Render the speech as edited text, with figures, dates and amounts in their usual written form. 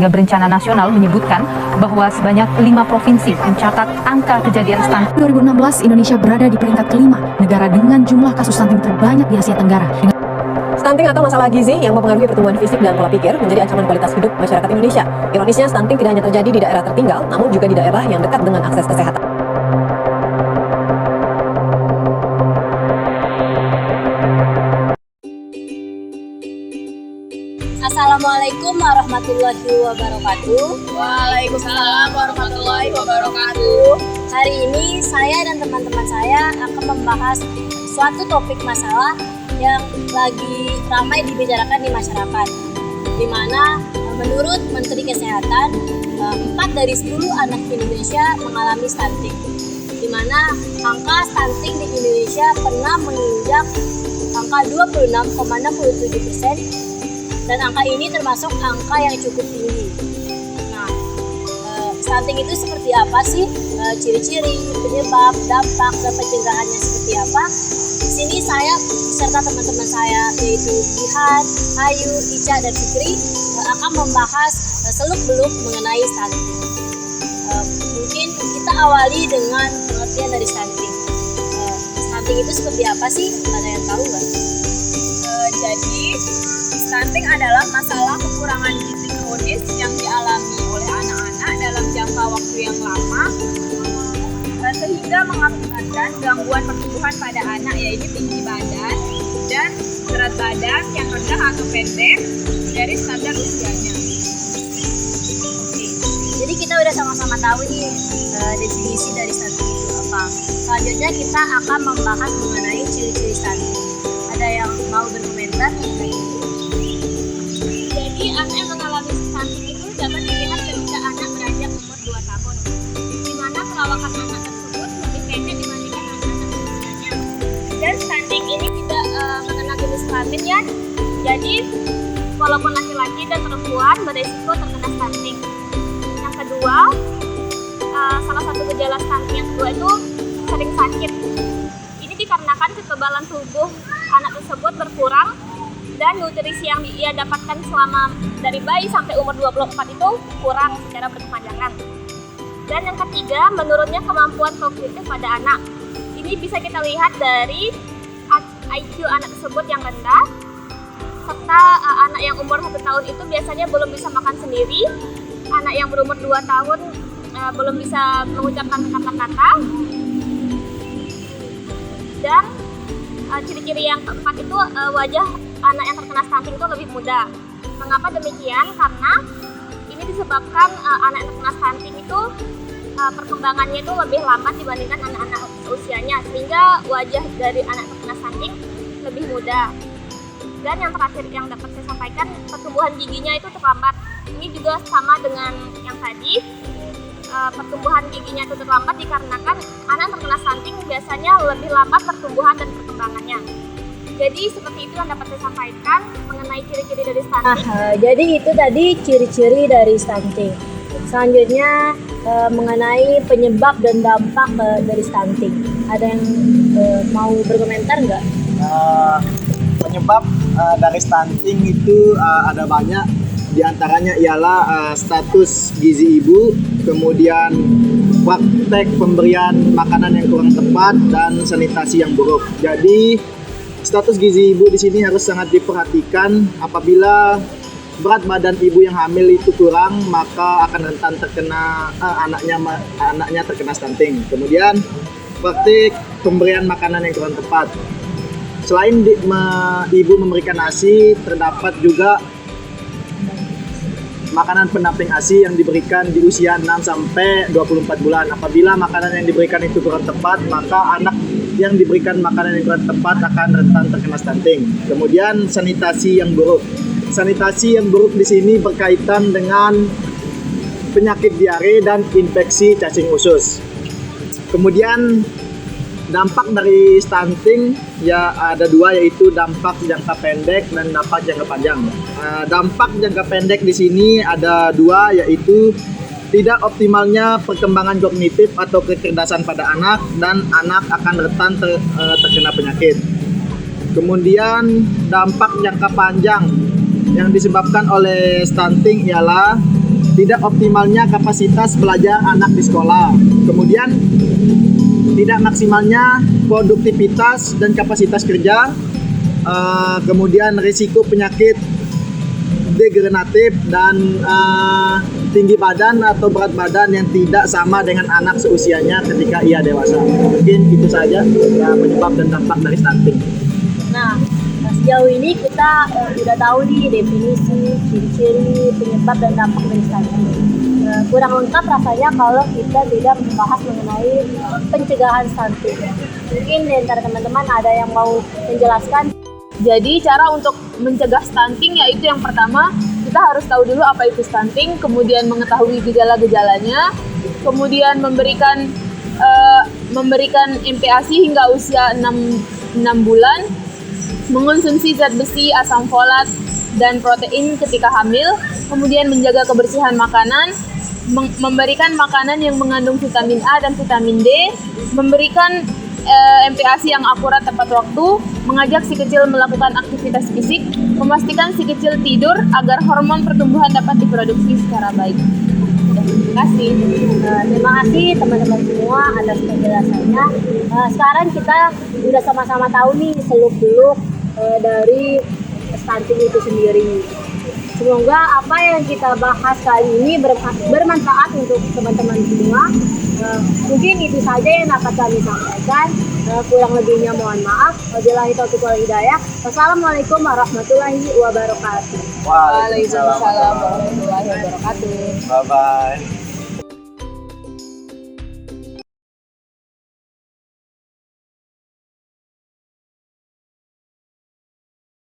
Berencana Nasional menyebutkan bahwa sebanyak 5 provinsi mencatat angka kejadian stunting. 2016, Indonesia berada di peringkat kelima, negara dengan jumlah kasus stunting terbanyak di Asia Tenggara. Stunting atau masalah gizi yang mempengaruhi pertumbuhan fisik dan pola pikir menjadi ancaman kualitas hidup masyarakat Indonesia. Ironisnya, stunting tidak hanya terjadi di daerah tertinggal, namun juga di daerah yang dekat dengan akses kesehatan. Assalamualaikum warahmatullahi wabarakatuh. Waalaikumsalam warahmatullahi wabarakatuh. Hari ini saya dan teman-teman saya akan membahas suatu topik masalah yang lagi ramai dibicarakan di masyarakat, di mana menurut Menteri Kesehatan 4 dari 10 anak Indonesia mengalami stunting, di mana angka stunting di Indonesia pernah menginjak angka 26,67%. Dan angka ini termasuk angka yang cukup tinggi. Nah, stunting itu seperti apa sih? Ciri-ciri, penyebab, dampak, dan pencegahannya seperti apa? Di sini saya beserta teman-teman saya, yaitu Jihan, Ayu, Ica, dan Fikri akan membahas seluk-beluk mengenai stunting. Mungkin kita awali dengan pengertian dari stunting. Stunting itu seperti apa sih? Ada yang tahu nggak? Jadi stunting adalah masalah kekurangan gizi kronis yang dialami oleh anak-anak dalam jangka waktu yang lama, sehingga mengakibatkan gangguan pertumbuhan pada anak, yaitu tinggi badan dan berat badan yang rendah atau pendek dari standar usianya. Oke, jadi kita udah sama-sama tahu nih definisi dari stunting itu apa. Selanjutnya kita akan membahas mengenai ciri-ciri stunting. Ada yang mau berkomentar mengenai itu? Jadi anak yang mengalami stunting itu dapat dilihat ketika anak beranjak umur 2 tahun, di mana perawakan anak tersebut lebih pendek dibandingkan anak-anak usianya. Dan stunting ini tidak mengenal jenis kelamin ya. Jadi walaupun laki-laki dan perempuan beresiko terkena stunting. Yang kedua, salah satu gejala stunting yang kedua itu sering sakit. Ini dikarenakan kekebalan tubuh anak tersebut berkurang dan nutrisi yang ia dapatkan selama dari bayi sampai umur 24 itu kurang secara berkepanjangan. Dan yang ketiga, menurunnya kemampuan kognitif pada anak. Ini bisa kita lihat dari IQ anak tersebut yang rendah, serta anak yang umur 1 tahun itu biasanya belum bisa makan sendiri, anak yang berumur 2 tahun belum bisa mengucapkan kata-kata, dan ciri-ciri yang keempat itu wajah anak yang terkena stunting itu lebih muda. Mengapa demikian? Karena ini disebabkan anak yang terkena stunting itu perkembangannya itu lebih lambat dibandingkan anak-anak usianya, sehingga wajah dari anak terkena stunting lebih muda. Dan yang terakhir yang dapat saya sampaikan, pertumbuhan giginya itu terlambat. Ini juga sama dengan yang tadi. Pertumbuhan giginya itu terlambat dikarenakan anak terkena stunting biasanya lebih lambat pertumbuhan dan perkembangannya. Jadi seperti itu yang dapat saya sampaikan mengenai ciri-ciri dari stunting. Jadi itu tadi ciri-ciri dari stunting. Selanjutnya mengenai penyebab dan dampak dari stunting. Ada yang mau berkomentar nggak? Penyebab dari stunting itu ada banyak. Di antaranya ialah status gizi ibu, kemudian praktek pemberian makanan yang kurang tepat, dan sanitasi yang buruk. Jadi status gizi ibu di sini harus sangat diperhatikan. Apabila berat badan ibu yang hamil itu kurang, maka akan rentan terkena anaknya terkena stunting. Kemudian praktik pemberian makanan yang kurang tepat. Selain ibu memberikan ASI, terdapat juga makanan pendamping ASI yang diberikan di usia 6 sampai 24 bulan. Apabila makanan yang diberikan itu kurang tepat, maka anak yang diberikan makanan yang kurang tepat akan rentan terkena stunting. Kemudian sanitasi yang buruk. Sanitasi yang buruk di sini berkaitan dengan penyakit diare dan infeksi cacing usus. Kemudian dampak dari stunting ya ada dua, yaitu dampak jangka pendek dan dampak jangka panjang. Dampak jangka pendek di sini ada dua, yaitu tidak optimalnya perkembangan kognitif atau kecerdasan pada anak, dan anak akan rentan terkena penyakit. Kemudian dampak jangka panjang yang disebabkan oleh stunting ialah tidak optimalnya kapasitas belajar anak di sekolah. Kemudian tidak maksimalnya produktivitas dan kapasitas kerja. Kemudian risiko penyakit degeneratif dan tinggi badan atau berat badan yang tidak sama dengan anak seusianya ketika ia dewasa. Mungkin itu saja penyebab dan dampak dari stunting. Nah, sejauh ini kita udah tahu nih definisi, ciri-ciri, penyebab dan dampak dari stunting. Kurang lengkap rasanya kalau kita tidak membahas mengenai pencegahan stunting. Mungkin di antara teman-teman ada yang mau menjelaskan. Jadi cara untuk mencegah stunting yaitu yang pertama, kita harus tahu dulu apa itu stunting, kemudian mengetahui gejala-gejalanya, kemudian memberikan MPASI hingga usia 6 bulan, mengonsumsi zat besi, asam folat, dan protein ketika hamil, kemudian menjaga kebersihan makanan, memberikan makanan yang mengandung vitamin A dan vitamin D, memberikan MPASI yang akurat tepat waktu, mengajak si kecil melakukan aktivitas fisik, memastikan si kecil tidur agar hormon pertumbuhan dapat diproduksi secara baik. Terima kasih. Terima kasih teman-teman semua atas penjelasannya. Sekarang kita udah sama-sama tahu nih seluk-beluk dari stunting itu sendiri. Semoga apa yang kita bahas kali ini bermanfaat untuk teman-teman semua. Mungkin itu saja yang dapat kami sampaikan. Kurang lebihnya mohon maaf. Wabillahi taufiq wal hidayah. Wassalamualaikum warahmatullahi wabarakatuh. Waalaikumsalam warahmatullahi wabarakatuh. Bye-bye.